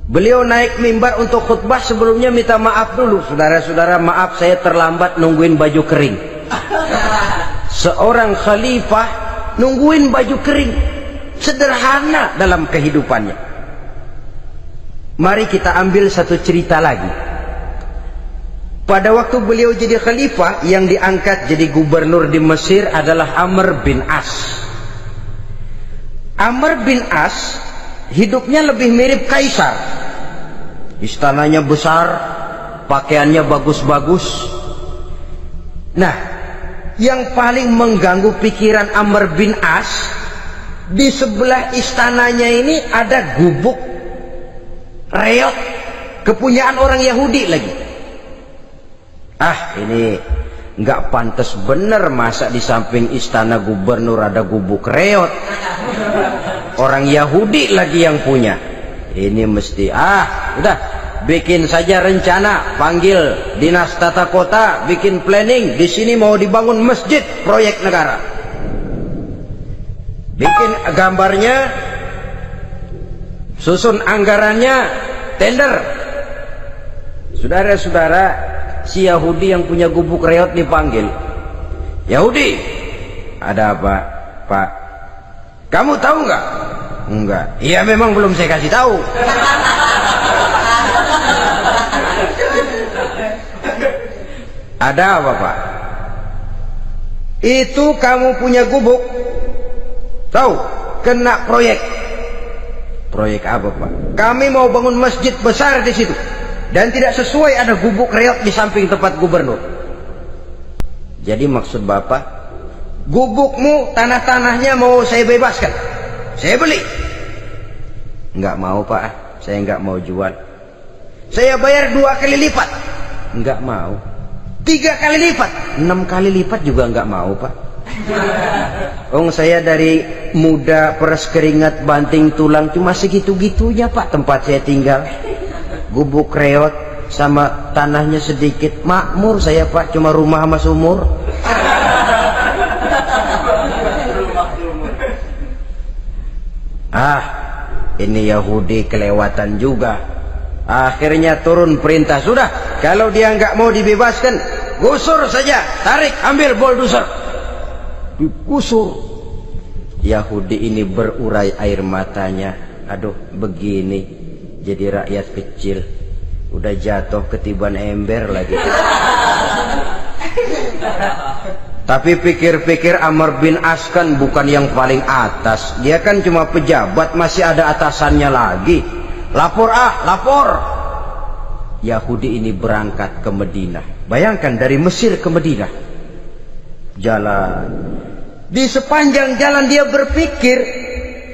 Speaker 1: beliau naik mimbar untuk khutbah, sebelumnya minta maaf dulu. Saudara-saudara, maaf saya terlambat nungguin baju kering. Seorang khalifah nungguin baju kering, sederhana dalam kehidupannya. Mari kita ambil satu cerita lagi. Pada waktu beliau jadi khalifah, yang diangkat jadi gubernur di Mesir adalah Amr bin As. Amr bin As hidupnya lebih mirip kaisar. Istananya besar, pakaiannya bagus-bagus. Nah, yang paling mengganggu pikiran Amr bin As, di sebelah istananya ini ada gubuk reot, kepunyaan orang Yahudi lagi. Ini nggak pantas bener, masa di samping istana gubernur ada gubuk reot. Orang Yahudi lagi yang punya. Ini mesti udah bikin saja rencana, panggil dinas tata kota, bikin planning. Di sini mau dibangun masjid, proyek negara. Bikin gambarnya, susun anggarannya, tender. Saudara-saudara, si Yahudi yang punya gubuk reot dipanggil. Yahudi, ada apa, Pak? Kamu tahu nggak? Enggak. Iya, memang belum saya kasih tahu. Ada apa, Pak? Itu kamu punya gubuk, tahu, kena proyek. Proyek apa, Pak? Kami mau bangun masjid besar di situ, dan tidak sesuai ada gubuk reot di samping tempat gubernur. Jadi maksud Bapak, gubukmu, tanah-tanahnya mau saya bebaskan, saya beli. Enggak mau, Pak, saya enggak mau jual. Saya bayar 2 kali lipat. Enggak mau. 3 kali lipat, 6 kali lipat juga enggak mau, Pak. Saya dari muda peres keringat banting tulang cuma segitu-gitunya, Pak, tempat saya tinggal. Gubuk reot sama tanahnya sedikit, makmur saya, Pak, cuma rumah sama sumur. Ini Yahudi kelewatan juga. Akhirnya turun perintah, sudah, kalau dia nggak mau dibebaskan, gusur saja, tarik, ambil bulldozer, digusur. Yahudi ini berurai air matanya. Aduh, begini jadi rakyat kecil, udah jatuh ketiban ember lagi. Tapi pikir-pikir Amr bin As kan bukan yang paling atas. Dia kan cuma pejabat, masih ada atasannya lagi. Lapor lapor. Yahudi ini berangkat ke Madinah. Bayangkan dari Mesir ke Madinah. Jalan. Di sepanjang jalan dia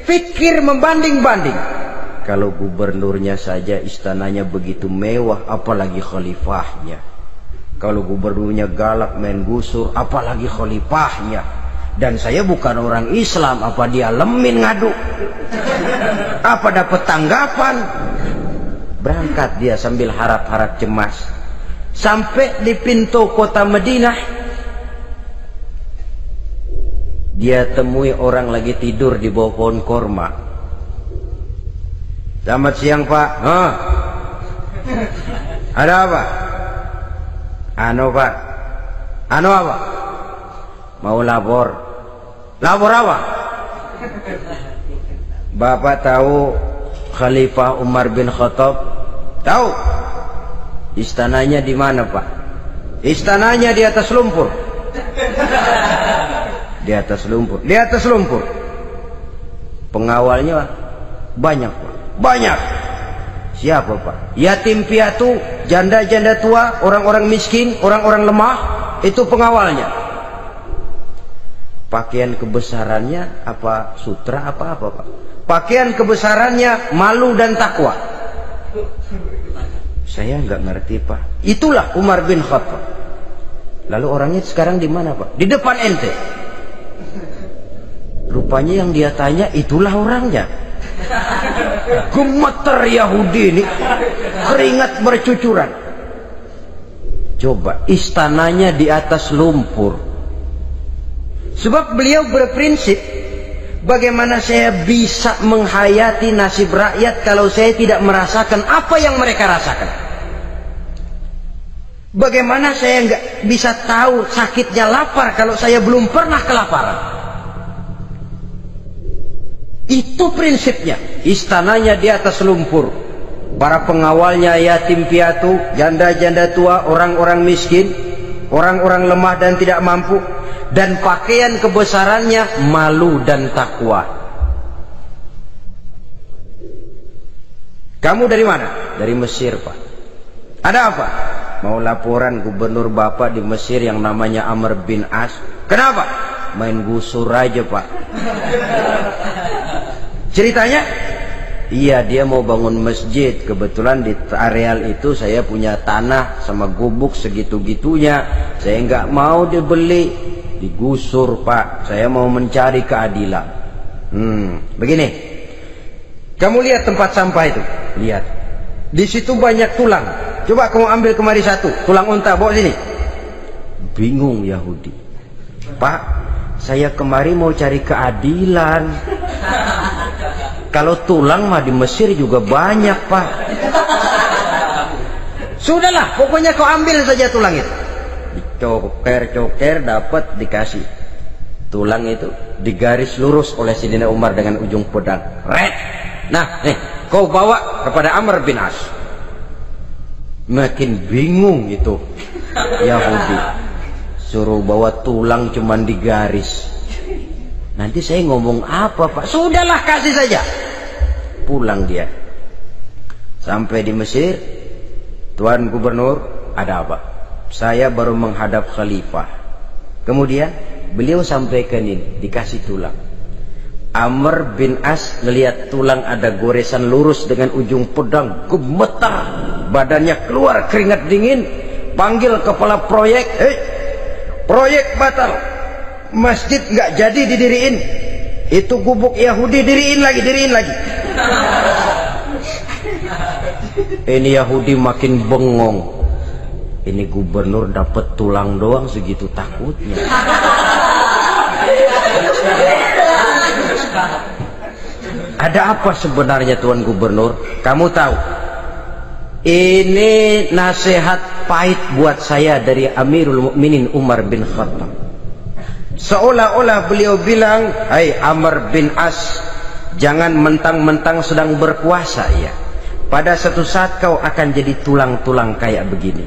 Speaker 1: pikir membanding-banding. Kalau gubernurnya saja istananya begitu mewah, apalagi khalifahnya. Kalau gubernurnya galak main gusur, apalagi khalifahnya. Dan saya bukan orang Islam, apa dia lemin ngadu? Apa dapat tanggapan? Berangkat dia sambil harap-harap cemas. Sampai di pintu kota Madinah, dia temui orang lagi tidur di bawah pohon korma. Selamat siang Pak. Ada apa? Pak. Apa? Mau lapor. Lapor apa? Bapak tahu Khalifah Umar bin Khattab? Tahu? Istananya di mana Pak? Istananya di atas lumpur. Di atas lumpur. Di atas lumpur. Pengawalnya banyak Pak. Banyak. Siapa Pak? Yatim piatu, janda-janda tua, orang-orang miskin, orang-orang lemah, itu pengawalnya. Pakaian kebesarannya apa sutra apa Pak? Pakaian kebesarannya malu dan takwa. Saya nggak ngerti Pak. Itulah Umar bin Khattab. Lalu orangnya sekarang di mana Pak? Di depan ente. Rupanya yang dia tanya itulah orangnya. Gemeter Yahudi ini, keringat bercucuran. Coba, istananya di atas lumpur. Sebab beliau berprinsip, bagaimana saya bisa menghayati nasib rakyat kalau saya tidak merasakan apa yang mereka rasakan? Bagaimana saya nggak bisa tahu sakitnya lapar kalau saya belum pernah kelaparan? Itu prinsipnya. Istananya di atas lumpur. Para pengawalnya yatim piatu, janda-janda tua, orang-orang miskin, orang-orang lemah dan tidak mampu. Dan pakaian kebesarannya malu dan takwa. Kamu dari mana? Dari Mesir Pak. Ada apa? Mau laporan gubernur Bapak di Mesir yang namanya Amr bin As. Kenapa? Main gusur aja Pak. Ceritanya, iya dia mau bangun masjid. Kebetulan di areal itu saya punya tanah sama gubuk segitu-gitunya. Saya nggak mau dibeli, digusur Pak. Saya mau mencari keadilan. Begini, kamu lihat tempat sampah itu, lihat. Di situ banyak tulang. Coba kamu ambil kemari satu, tulang unta, bawa sini. Bingung Yahudi. Pak, saya kemari mau cari keadilan. Kalau tulang mah di Mesir juga banyak Pak. Sudahlah, pokoknya kau ambil saja tulang itu. Dicoker-coker dapat dikasih. Tulang itu digaris lurus oleh Sayyidina Umar dengan ujung pedang. Red. Nah, nih, kau bawa kepada Amr bin As. Makin bingung itu Yahudi. Suruh bawa tulang cuman digaris. Nanti saya ngomong apa Pak? Sudahlah, kasih saja. Pulang dia. Sampai di Mesir, Tuan Gubernur, ada apa? Saya baru menghadap khalifah. Kemudian beliau sampaikan ini, dikasih tulang. Amr bin As ngelihat tulang ada goresan lurus dengan ujung pedang, gemetar, badannya keluar keringat dingin, panggil kepala proyek, proyek batal, masjid nggak jadi didiriin, itu gubuk Yahudi diriin lagi. Ini Yahudi makin bengong. Ini gubernur dapat tulang doang segitu takutnya. Ada apa sebenarnya Tuan Gubernur? Kamu tahu, ini nasihat pahit buat saya dari Amirul Mukminin Umar bin Khattab. Seolah-olah beliau bilang, hai Amr bin As, jangan mentang-mentang sedang berkuasa ya. Pada suatu saat kau akan jadi tulang-tulang kayak begini.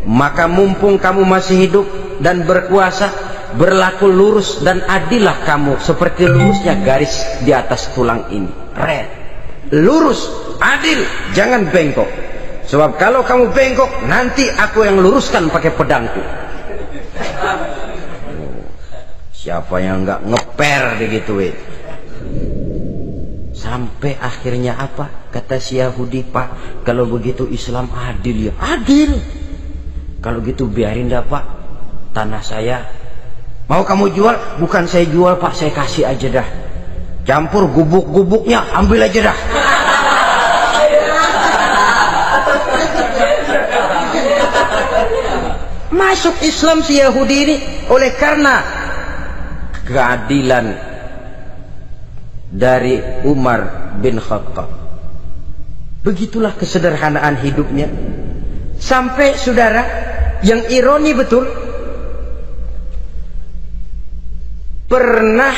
Speaker 1: Maka mumpung kamu masih hidup dan berkuasa, berlaku lurus dan adillah kamu seperti lurusnya garis di atas tulang ini. Red, lurus, adil, jangan bengkok. Sebab kalau kamu bengkok, nanti aku yang luruskan pakai pedangku. Siapa yang nggak ngeper digituin? Sampai akhirnya apa? Kata si Yahudi, Pak, kalau begitu Islam adil ya? Adil. Kalau gitu biarin dah Pak, tanah saya. Mau kamu jual? Bukan saya jual Pak, saya kasih aja dah. Campur gubuk-gubuknya, ambil aja dah. Masuk Islam si Yahudi ini oleh karena keadilan dari Umar bin Khattab. Begitulah kesederhanaan hidupnya. Sampai saudara, yang ironi betul, pernah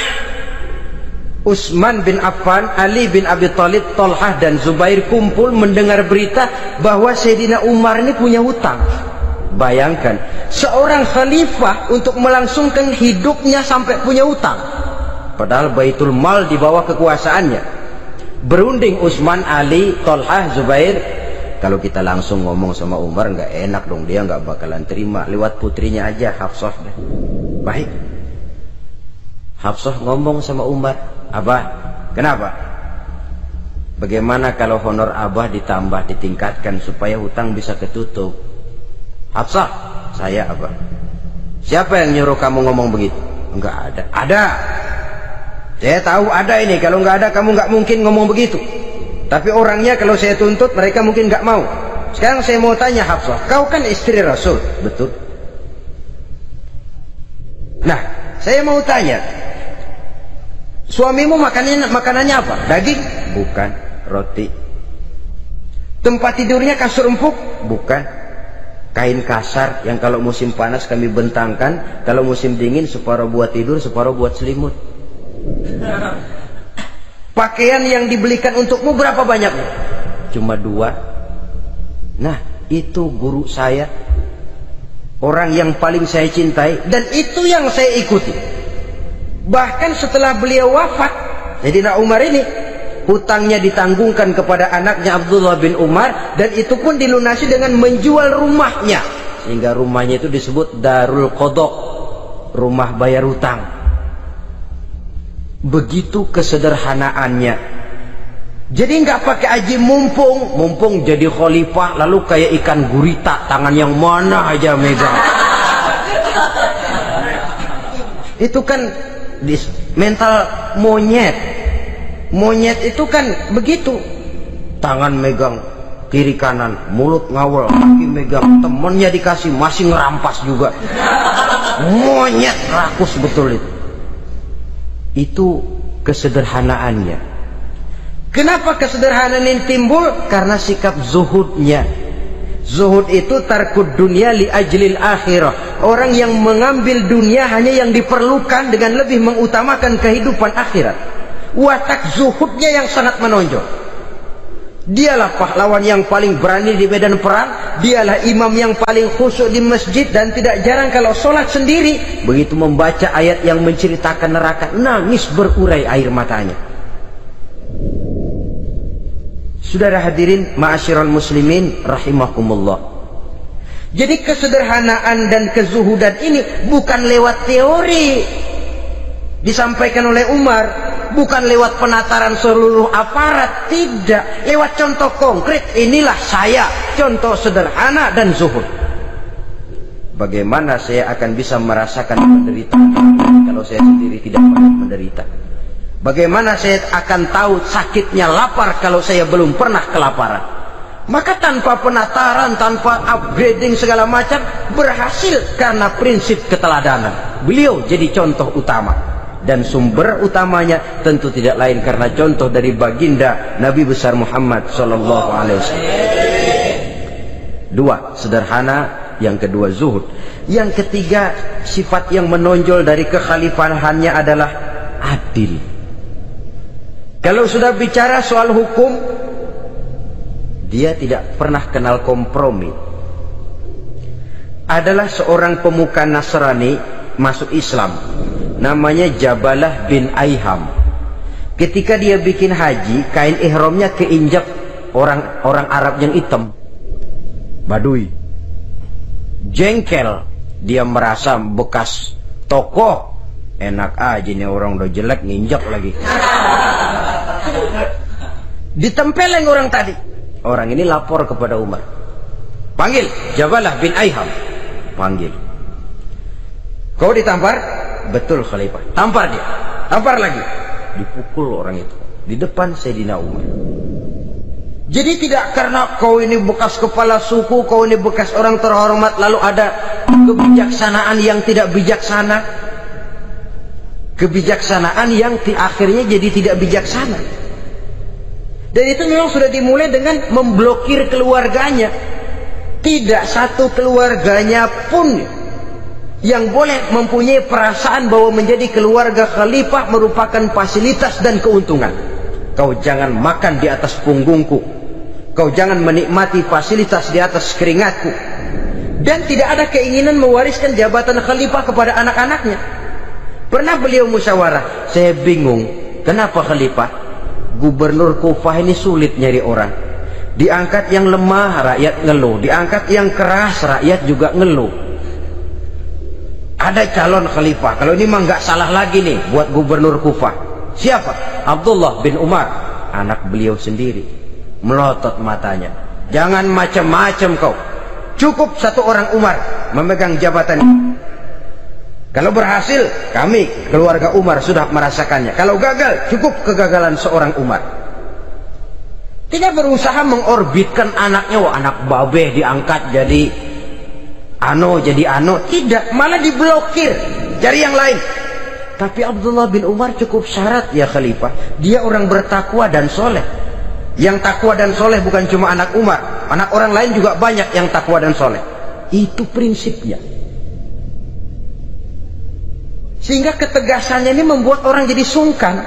Speaker 1: Utsman bin Affan, Ali bin Abi Thalib, Thalhah dan Zubair kumpul mendengar berita bahwa Sayyidina Umar ini punya hutang. Bayangkan, seorang khalifah untuk melangsungkan hidupnya sampai punya hutang. Padahal Baitul Mal di bawah kekuasaannya. Berunding Utsman, Ali, Thalhah, Zubair. Kalau kita langsung ngomong sama Umar nggak enak dong, dia nggak bakalan terima. Lewat putrinya aja, Hafsah. Baik. Hafsah ngomong sama Umar, Abah, kenapa? Bagaimana kalau honor Abah ditambah, ditingkatkan supaya hutang bisa ketutup? Hafsah, saya Abah. Siapa yang nyuruh kamu ngomong begitu? Enggak ada. Ada. Saya tahu ada ini. Kalau enggak ada, kamu enggak mungkin ngomong begitu. Tapi orangnya kalau saya tuntut, mereka mungkin enggak mau. Sekarang saya mau tanya Hafsah, kau kan istri Rasul, betul? Nah, saya mau tanya, suamimu makanannya apa? Daging? Bukan. Roti. Tempat tidurnya kasur empuk? Bukan. Kain kasar yang kalau musim panas kami bentangkan, kalau musim dingin separuh buat tidur, separuh buat selimut. Pakaian yang dibelikan untukmu berapa banyaknya? Cuma 2. Nah, itu guru saya, orang yang paling saya cintai, dan itu yang saya ikuti. Bahkan setelah beliau wafat, Sayyidina Umar ini hutangnya ditanggungkan kepada anaknya Abdullah bin Umar, dan itu pun dilunasi dengan menjual rumahnya, sehingga rumahnya itu disebut Darul Qadha, rumah bayar hutang. Begitu kesederhanaannya. Jadi nggak pakai aji mumpung jadi khalifah lalu kayak ikan gurita, tangan yang mana aja megang. Itu kan mental monyet. Monyet itu kan begitu, tangan megang kiri kanan, mulut ngawal, kaki megang, temennya dikasih masih ngerampas juga. Monyet rakus betul itu. Itu kesederhanaannya. Kenapa kesederhanaan ini timbul? Karena sikap zuhudnya. Zuhud itu tarkud dunia li ajlil akhirah. Orang yang mengambil dunia hanya yang diperlukan dengan lebih mengutamakan kehidupan akhirat. Watak zuhudnya yang sangat menonjol. Dialah pahlawan yang paling berani di medan perang. Dialah imam yang paling khusyuk di masjid, dan tidak jarang kalau sholat sendiri, begitu membaca ayat yang menceritakan neraka, nangis berurai air matanya. Saudara hadirin ma'asyiral muslimin rahimakumullah. Jadi kesederhanaan dan kezuhudan ini bukan lewat teori disampaikan oleh Umar, bukan lewat penataran seluruh aparat, tidak, lewat contoh konkret. Inilah saya, contoh sederhana dan zuhud. Bagaimana saya akan bisa merasakan penderitaan kalau saya sendiri tidak pernah menderita? Bagaimana saya akan tahu sakitnya lapar kalau saya belum pernah kelaparan? Maka tanpa penataran, tanpa upgrading segala macam, berhasil karena prinsip keteladanan. Beliau jadi contoh utama, dan sumber utamanya tentu tidak lain karena contoh dari baginda Nabi besar Muhammad sallallahu alaihi wasallam. 2, sederhana. Yang kedua, zuhud. Yang ketiga, sifat yang menonjol dari kekhalifahannya adalah adil. Kalau sudah bicara soal hukum, dia tidak pernah kenal kompromi. Adalah seorang pemuka Nasrani masuk Islam, namanya Jabalah bin Aiham. Ketika dia bikin haji, kain ihramnya keinjak orang Arab yang hitam, Badui. Jengkel, dia merasa bekas tokoh, enak aja nih orang udah jelek nginjak lagi. Ditempeleng orang tadi. Orang ini lapor kepada Umar, panggil Jabalah bin Aiham, panggil. Kau ditampar? Betul Khalifah. Tampar dia, tampar lagi. Dipukul orang itu di depan Sayyidina Umar. Jadi tidak karena kau ini bekas kepala suku, kau ini bekas orang terhormat, lalu ada kebijaksanaan yang tidak bijaksana, kebijaksanaan yang akhirnya jadi tidak bijaksana. Dan itu memang sudah dimulai dengan memblokir keluarganya. Tidak satu keluarganya pun yang boleh mempunyai perasaan bahwa menjadi keluarga khalifah merupakan fasilitas dan keuntungan. Kau jangan makan di atas punggungku, kau jangan menikmati fasilitas di atas keringatku. Dan tidak ada keinginan mewariskan jabatan khalifah kepada anak-anaknya. Pernah beliau musyawarah, saya bingung kenapa khalifah, gubernur Kufah ini sulit nyari orang. Diangkat yang lemah, rakyat ngeluh. Diangkat yang keras, rakyat juga ngeluh. Ada calon khalifah, kalau ini mah nggak salah lagi nih buat gubernur Kufah. Siapa? Abdullah bin Umar, anak beliau sendiri. Melotot matanya, jangan macam-macam kau, cukup satu orang Umar memegang jabatan ini. Kalau berhasil, kami keluarga Umar sudah merasakannya. Kalau gagal, cukup kegagalan seorang Umar. Tidak berusaha mengorbitkan anaknya, wah anak babeh diangkat jadi jadi tidak, malah diblokir, cari yang lain. Tapi Abdullah bin Umar cukup syarat ya khalifah, dia orang bertakwa dan soleh. Yang takwa dan soleh bukan cuma anak Umar, anak orang lain juga banyak yang takwa dan soleh. Itu prinsipnya. Sehingga ketegasannya ini membuat orang jadi sungkan.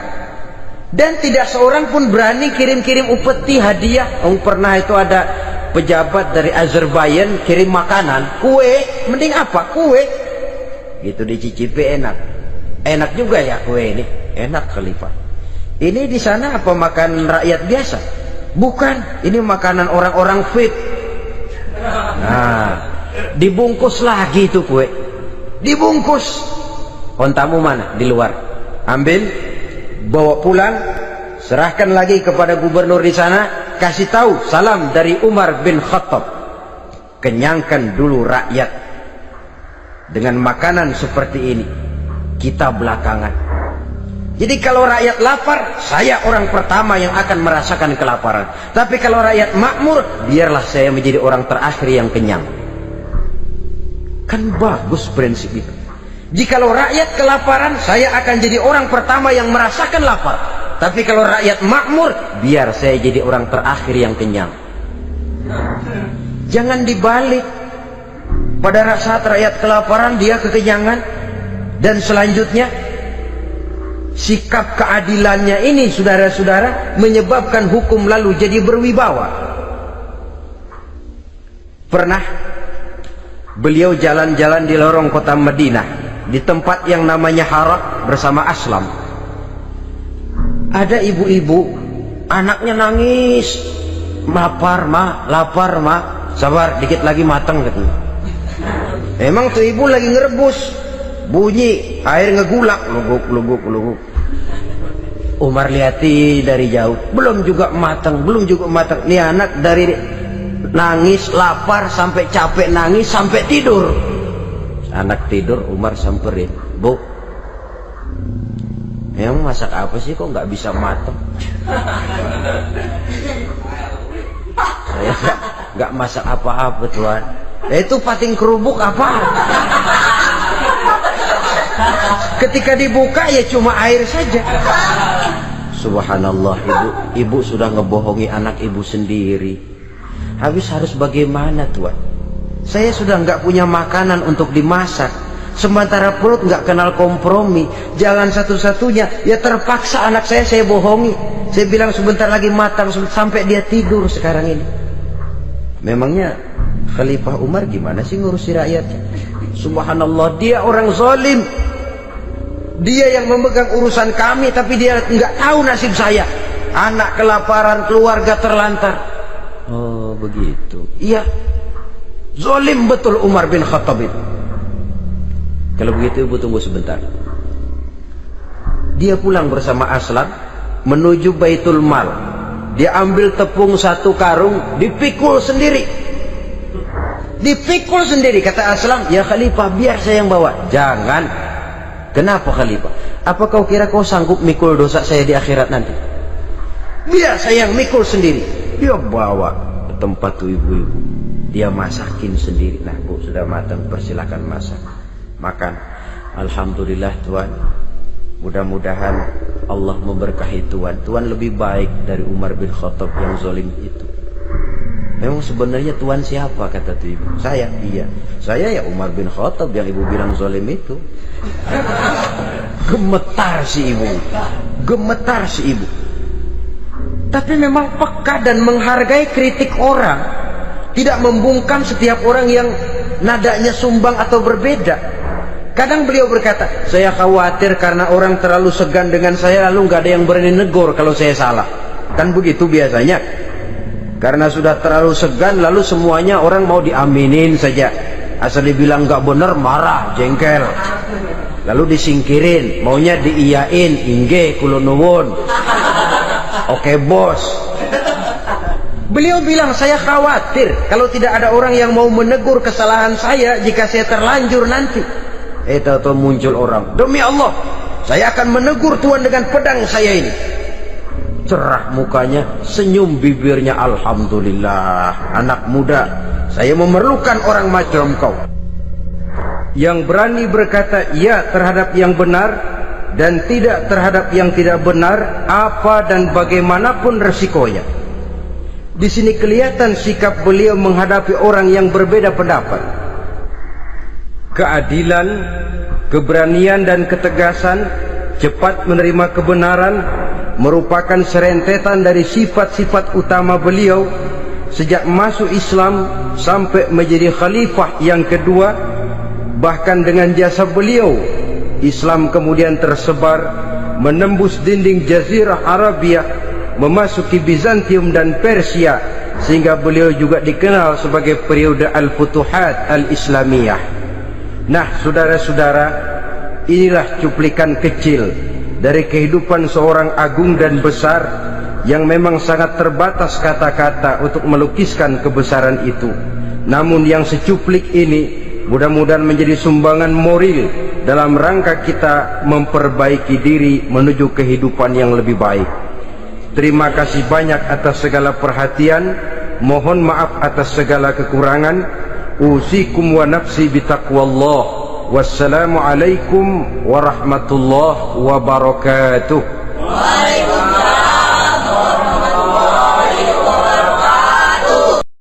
Speaker 1: Dan tidak seorang pun berani kirim-kirim upeti hadiah. Pernah itu ada pejabat dari Azerbaijan kirim makanan, kue, mending apa? Kue. Gitu dicicipi enak juga ya kue ini, enak khalifah. Ini di sana apa makan rakyat biasa? Bukan, ini makanan orang-orang fit. Nah, dibungkus lagi itu kue, dibungkus. Ontamu mana? Di luar. Ambil, bawa pulang, serahkan lagi kepada gubernur di sana. Kasih tahu salam dari Umar bin Khattab, kenyangkan dulu rakyat dengan makanan seperti ini, kita belakangan. Jadi kalau rakyat lapar, saya orang pertama yang akan merasakan kelaparan. Tapi kalau rakyat makmur, biarlah saya menjadi orang terakhir yang kenyang. Kan bagus prinsip itu. Jikalau rakyat kelaparan, saya akan jadi orang pertama yang merasakan lapar. Tapi kalau rakyat makmur, biar saya jadi orang terakhir yang kenyang. Jangan dibalik. Pada saat rakyat kelaparan, dia kekenyangan. Dan selanjutnya, sikap keadilannya ini, saudara-saudara, menyebabkan hukum lalu jadi berwibawa. Pernah beliau jalan-jalan di lorong kota Madinah, di tempat yang namanya Hara bersama Aslam. Ada ibu-ibu, anaknya nangis, lapar ma, sabar dikit lagi matang katanya. Emang tuh ibu lagi ngerebus, bunyi air ngegulak, luguk. Umar lihati dari jauh, belum juga matang. Nih anak dari nangis, lapar, sampai capek nangis, sampai tidur. Anak tidur, Umar samperin, Bu, emang masak apa sih kok nggak bisa matang? Saya nggak masak apa-apa Tuhan. Itu pating kerubuk apa? Ketika dibuka ya cuma air saja. Subhanallah, ibu sudah ngebohongi anak ibu sendiri. Habis harus bagaimana Tuhan? Saya sudah nggak punya makanan untuk dimasak. Sementara perut nggak kenal kompromi, jalan satu-satunya ya terpaksa anak saya bohongi. Saya bilang sebentar lagi matang sampai dia tidur sekarang ini. Memangnya Khalifah Umar gimana sih ngurusi rakyatnya? Subhanallah, dia orang zalim. Dia yang memegang urusan kami, tapi dia nggak tahu nasib saya. Anak kelaparan, keluarga terlantar. Oh begitu. Iya, zalim betul Umar bin Khattab itu. Kalau begitu ibu tunggu sebentar. Dia pulang bersama Aslam menuju Baitul Mal. Dia ambil tepung 1 karung, dipikul sendiri. Dipikul sendiri. Kata Aslam, ya Khalifah, biar saya yang bawa. Jangan. Kenapa Khalifah? Apa kau kira kau sanggup mikul dosa saya di akhirat nanti? Biar saya yang mikul sendiri. Dia bawa ke tempat tuh ibu-ibu. Dia masakin sendiri. Nah bu, sudah matang, persilakan masak. Makan. Alhamdulillah Tuhan. Mudah-mudahan Allah memberkahi Tuhan. Tuhan lebih baik dari Umar bin Khattab yang zalim itu. Memang sebenarnya Tuhan siapa, kata tuh ibu? Saya. Iya, saya ya Umar bin Khattab yang ibu bilang zalim itu. Gemetar si ibu. Gemetar si ibu. Tapi memang peka dan menghargai kritik orang. Tidak membungkam setiap orang yang nadanya sumbang atau berbeda. Kadang beliau berkata, saya khawatir karena orang terlalu segan dengan saya, lalu nggak ada yang berani negor kalau saya salah. Kan begitu biasanya. Karena sudah terlalu segan, lalu semuanya orang mau diaminin saja. Asal dibilang nggak benar, marah, jengkel. Lalu disingkirin, maunya diiyain, inge, kulonuwun. Oke bos. Beliau bilang, saya khawatir kalau tidak ada orang yang mau menegur kesalahan saya jika saya terlanjur nanti. Tahu-tahu muncul orang, demi Allah, saya akan menegur Tuhan dengan pedang saya ini. Cerah mukanya, senyum bibirnya, alhamdulillah. Anak muda, saya memerlukan orang macam kau, yang berani berkata ya terhadap yang benar dan tidak terhadap yang tidak benar, apa dan bagaimanapun resikonya. Di sini kelihatan sikap beliau menghadapi orang yang berbeda pendapat. Keadilan, keberanian dan ketegasan, cepat menerima kebenaran merupakan serentetan dari sifat-sifat utama beliau sejak masuk Islam sampai menjadi khalifah yang kedua. Bahkan dengan jasa beliau, Islam kemudian tersebar menembus dinding Jazirah Arabia, memasuki Bizantium dan Persia, sehingga beliau juga dikenal sebagai periode Al-Futuhat Al-Islamiyah. Nah saudara-saudara, inilah cuplikan kecil dari kehidupan seorang agung dan besar yang memang sangat terbatas kata-kata untuk melukiskan kebesaran itu. Namun yang secuplik ini mudah-mudahan menjadi sumbangan moral dalam rangka kita memperbaiki diri menuju kehidupan yang lebih baik. Terima kasih banyak atas segala perhatian. Mohon maaf atas segala kekurangan. Usikum wa nafsi bitaqwallah. Wassalamualaikum warahmatullahi wabarakatuh.